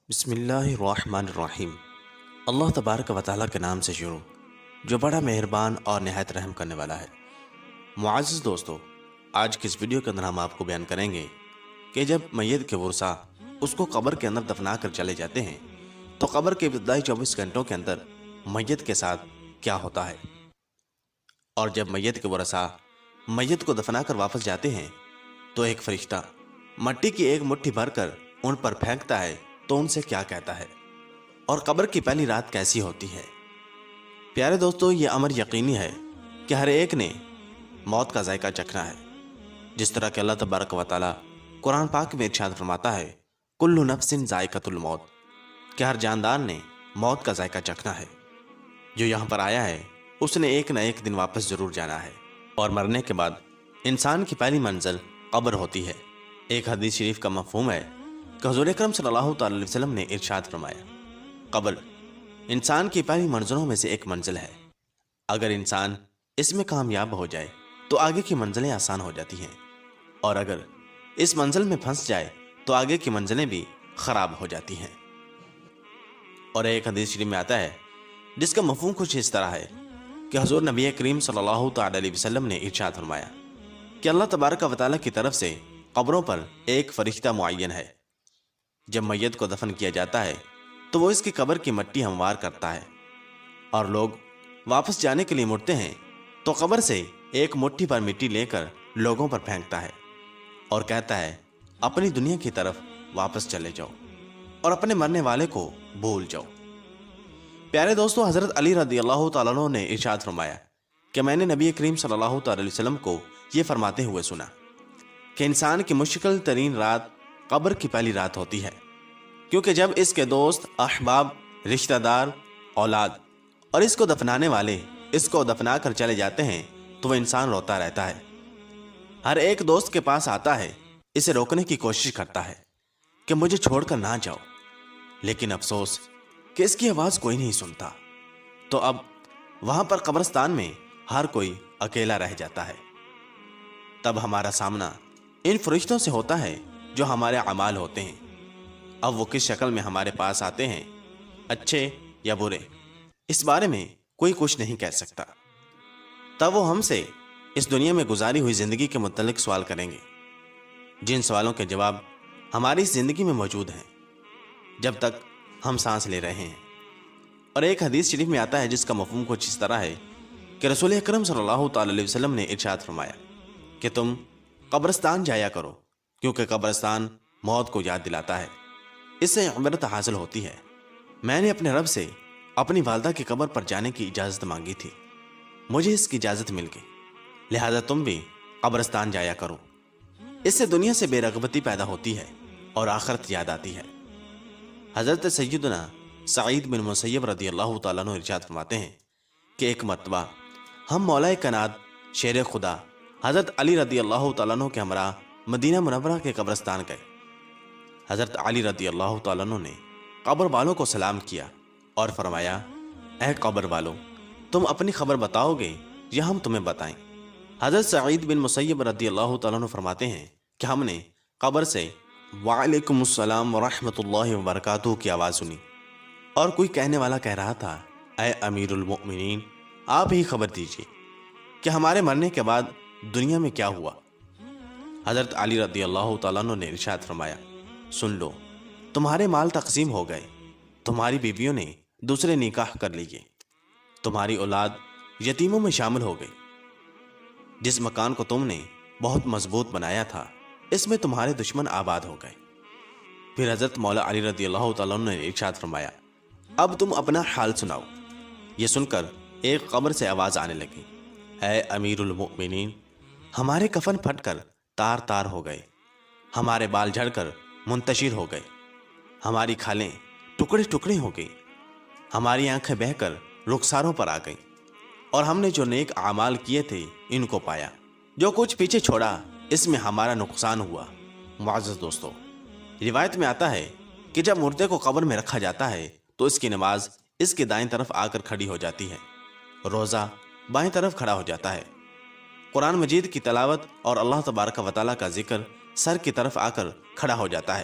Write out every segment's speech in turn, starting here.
بسم اللہ الرحمن الرحیم۔ اللہ تبارک و تعالیٰ کے نام سے شروع جو بڑا مہربان اور نہایت رحم کرنے والا ہے۔ معزز دوستو، آج کی اس ویڈیو کے اندر ہم آپ کو بیان کریں گے کہ جب میت کے ورثاء اس کو قبر کے اندر دفنا کر چلے جاتے ہیں تو قبر کے ابتدائی 24 گھنٹوں کے اندر میت کے ساتھ کیا ہوتا ہے، اور جب میت کے ورثاء میت کو دفنا کر واپس جاتے ہیں تو ایک فرشتہ مٹی کی ایک مٹھی بھر کر ان پر پھینکتا ہے تو ان سے کیا کہتا ہے، اور قبر کی پہلی رات کیسی ہوتی ہے۔ پیارے دوستو، یہ امر یقینی ہے کہ ہر ایک نے موت کا ذائقہ چکھنا ہے، جس طرح کہ اللہ تبارک و تعالیٰ قرآن پاک میں ارشاد فرماتا ہے کل نفس ذائقۃ الموت، کہ ہر جاندار نے موت کا ذائقہ چکھنا ہے۔ جو یہاں پر آیا ہے اس نے ایک نہ ایک دن واپس ضرور جانا ہے، اور مرنے کے بعد انسان کی پہلی منزل قبر ہوتی ہے۔ ایک حدیث شریف کا مفہوم ہے کہ حضور اکرم صلی اللہ تعالی علیہ وسلم نے ارشاد فرمایا قبر انسان کی پہلی منزلوں میں سے ایک منزل ہے۔ اگر انسان اس میں کامیاب ہو جائے تو آگے کی منزلیں آسان ہو جاتی ہیں، اور اگر اس منزل میں پھنس جائے تو آگے کی منزلیں بھی خراب ہو جاتی ہیں۔ اور ایک حدیث شریف میں آتا ہے جس کا مفہوم کچھ اس طرح ہے کہ حضور نبی کریم صلی اللہ تعالی علیہ وسلم نے ارشاد فرمایا کہ اللہ تبارک و تعالیٰ کی طرف سے قبروں پر ایک فرشتہ معین ہے۔ جب میت کو دفن کیا جاتا ہے تو وہ اس کی قبر کی مٹی ہموار کرتا ہے، اور لوگ واپس جانے کے لیے مڑتے ہیں تو قبر سے ایک مٹھی پر مٹی لے کر لوگوں پر پھینکتا ہے اور کہتا ہے اپنی دنیا کی طرف واپس چلے جاؤ اور اپنے مرنے والے کو بھول جاؤ۔ پیارے دوستو، حضرت علی رضی اللہ تعالیٰ عنہ نے ارشاد فرمایا کہ میں نے نبی کریم صلی اللہ تعالی علیہ وسلم کو یہ فرماتے ہوئے سنا کہ انسان کی مشکل ترین رات قبر کی پہلی رات ہوتی ہے، کیونکہ جب اس کے دوست، احباب، رشتہ دار، اولاد اور اس کو دفنانے والے اس کو دفنا کر چلے جاتے ہیں تو وہ انسان روتا رہتا ہے۔ ہر ایک دوست کے پاس آتا ہے، اسے روکنے کی کوشش کرتا ہے کہ مجھے چھوڑ کر نہ جاؤ، لیکن افسوس کہ اس کی آواز کوئی نہیں سنتا۔ تو اب وہاں پر قبرستان میں ہر کوئی اکیلا رہ جاتا ہے۔ تب ہمارا سامنا ان فرشتوں سے ہوتا ہے جو ہمارے اعمال ہوتے ہیں۔ اب وہ کس شکل میں ہمارے پاس آتے ہیں، اچھے یا برے، اس بارے میں کوئی کچھ نہیں کہہ سکتا۔ تب وہ ہم سے اس دنیا میں گزاری ہوئی زندگی کے متعلق سوال کریں گے، جن سوالوں کے جواب ہماری اس زندگی میں موجود ہیں جب تک ہم سانس لے رہے ہیں۔ اور ایک حدیث شریف میں آتا ہے جس کا مفہوم کچھ اس طرح ہے کہ رسول اکرم صلی اللہ تعالی علیہ وسلم نے ارشاد فرمایا کہ تم قبرستان جایا کرو، کیونکہ قبرستان موت کو یاد دلاتا ہے، اس سے عبرت حاصل ہوتی ہے۔ میں نے اپنے رب سے اپنی والدہ کی قبر پر جانے کی اجازت مانگی تھی، مجھے اس کی اجازت مل گئی، لہذا تم بھی قبرستان جایا کرو۔ اس سے دنیا سے بے رغبتی پیدا ہوتی ہے اور آخرت یاد آتی ہے۔ حضرت سیدنا سعید بن مسیب رضی اللہ تعالیٰ عنہ ارشاد فرماتے ہیں کہ ایک مرتبہ ہم مولا کائنات شیر خدا حضرت علی رضی اللہ تعالیٰ عنہ کے ہمراہ مدینہ منورہ کے قبرستان گئے۔ حضرت علی رضی اللہ تعالیٰ عنہ نے قبر والوں کو سلام کیا اور فرمایا اے قبر والوں، تم اپنی خبر بتاؤ گے یا ہم تمہیں بتائیں؟ حضرت سعید بن مسیب رضی اللہ تعالیٰ عنہ فرماتے ہیں کہ ہم نے قبر سے وعلیکم السلام ورحمۃ اللہ وبرکاتہ کی آواز سنی، اور کوئی کہنے والا کہہ رہا تھا اے امیر المؤمنین، آپ ہی خبر دیجیے کہ ہمارے مرنے کے بعد دنیا میں کیا ہوا۔ حضرت علی رضی اللہ تعالیٰ عنہ نے ارشاد فرمایا سن لو، تمہارے مال تقسیم ہو گئے، تمہاری بیویوں نے دوسرے نکاح کر لیے، تمہاری اولاد یتیموں میں شامل ہو گئی، جس مکان کو تم نے بہت مضبوط بنایا تھا اس میں تمہارے دشمن آباد ہو گئے۔ پھر حضرت مولا علی رضی اللہ تعالیٰ عنہ نے ارشاد فرمایا اب تم اپنا حال سناؤ۔ یہ سن کر ایک قبر سے آواز آنے لگی اے امیر المؤمنین، ہمارے کفن پھٹ کر تار تار ہو گئے، ہمارے بال جھڑ کر منتشر ہو گئے، ہماری کھالیں ٹکڑے ٹکڑے ہو گئی، ہماری آنکھیں بہہ کر رخساروں پر آ گئیں، اور ہم نے جو نیک اعمال کیے تھے ان کو پایا، جو کچھ پیچھے چھوڑا اس میں ہمارا نقصان ہوا۔ معزز دوستو، روایت میں آتا ہے کہ جب مردے کو قبر میں رکھا جاتا ہے تو اس کی نماز اس کی دائیں طرف آ کر کھڑی ہو جاتی ہے، روزہ بائیں طرف کھڑا ہو جاتا ہے، قرآن مجید کی تلاوت اور اللہ تبارک و تعالیٰ کا ذکر سر کی طرف آ کر کھڑا ہو جاتا ہے،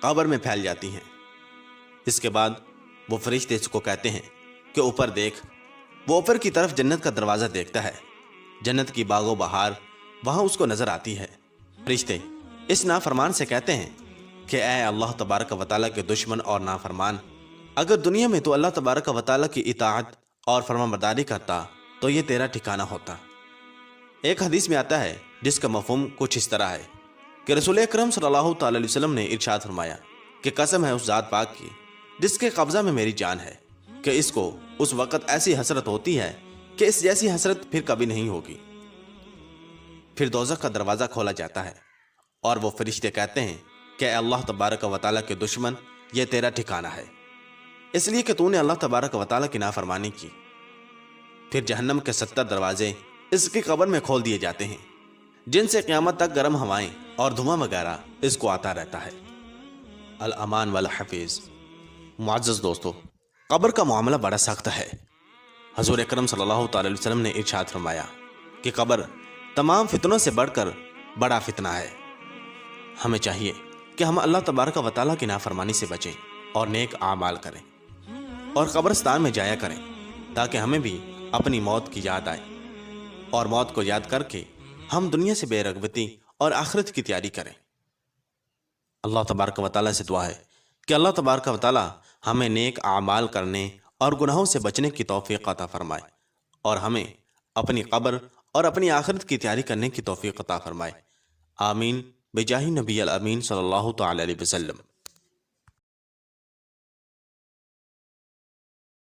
قبر میں پھیل جاتی ہیں۔ اس کے بعد وہ فرشتے اس کو کہتے ہیں کہ اوپر دیکھ۔ وہ اوپر کی طرف جنت کا دروازہ دیکھتا ہے۔ جنت کی باغ و بہار وہاں اس کو نظر آتی ہے۔ فرشتے اس نافرمان سے کہتے ہیں کہ اے اللہ تبارک و تعالیٰ کے دشمن اور نافرمان، اگر دنیا میں تو اللہ تبارک و تعالیٰ کی اطاعت اور فرمانبرداری کرتا تو یہ تیرا ٹھکانہ ہوتا۔ ایک حدیث میں آتا ہے جس کا مفہوم کچھ اس طرح ہے کہ رسول اکرم صلی اللہ تعالی علیہ وسلم نے ارشاد فرمایا کہ قسم ہے اس ذات پاک کی جس کے قبضہ میں میری جان ہے کہ اس کو اس وقت ایسی حسرت ہوتی ہے کہ اس جیسی حسرت پھر کبھی نہیں ہوگی۔ پھر دوزخ کا دروازہ کھولا جاتا ہے اور وہ فرشتے کہتے ہیں کہ اے اللہ تبارک و تعالیٰ کے دشمن، یہ تیرا ٹھکانہ ہے، اس لیے کہ تو نے اللہ تبارک و تعالیٰ کی نافرمانی کی۔ پھر جہنم کے 70 دروازے اس کی قبر میں کھول دیے جاتے ہیں، جن سے قیامت تک گرم ہوائیں اور دھواں وغیرہ اس کو آتا رہتا ہے۔ الامان والحفیظ۔ معزز دوستو، قبر کا معاملہ بڑا سخت ہے۔ حضور اکرم صلی اللہ تعالی علیہ وسلم نے ارشاد فرمایا کہ قبر تمام فتنوں سے بڑھ کر بڑا فتنہ ہے۔ ہمیں چاہیے کہ ہم اللہ تبارک و تعالیٰ کی نافرمانی سے بچیں اور نیک اعمال کریں اور قبرستان میں جایا کریں تاکہ ہمیں بھی اپنی موت کی یاد آئے، اور موت کو یاد کر کے ہم دنیا سے بے رغبتی اور آخرت کی تیاری کریں۔ اللہ تبارک و تعالیٰ سے دعا ہے کہ اللہ تبارک و تعالیٰ ہمیں نیک اعمال کرنے اور گناہوں سے بچنے کی توفیق عطا فرمائے، اور ہمیں اپنی قبر اور اپنی آخرت کی تیاری کرنے کی توفیق عطا فرمائے۔ آمین بجاہ نبی الامین صلی اللہ تعالی علیہ وسلم۔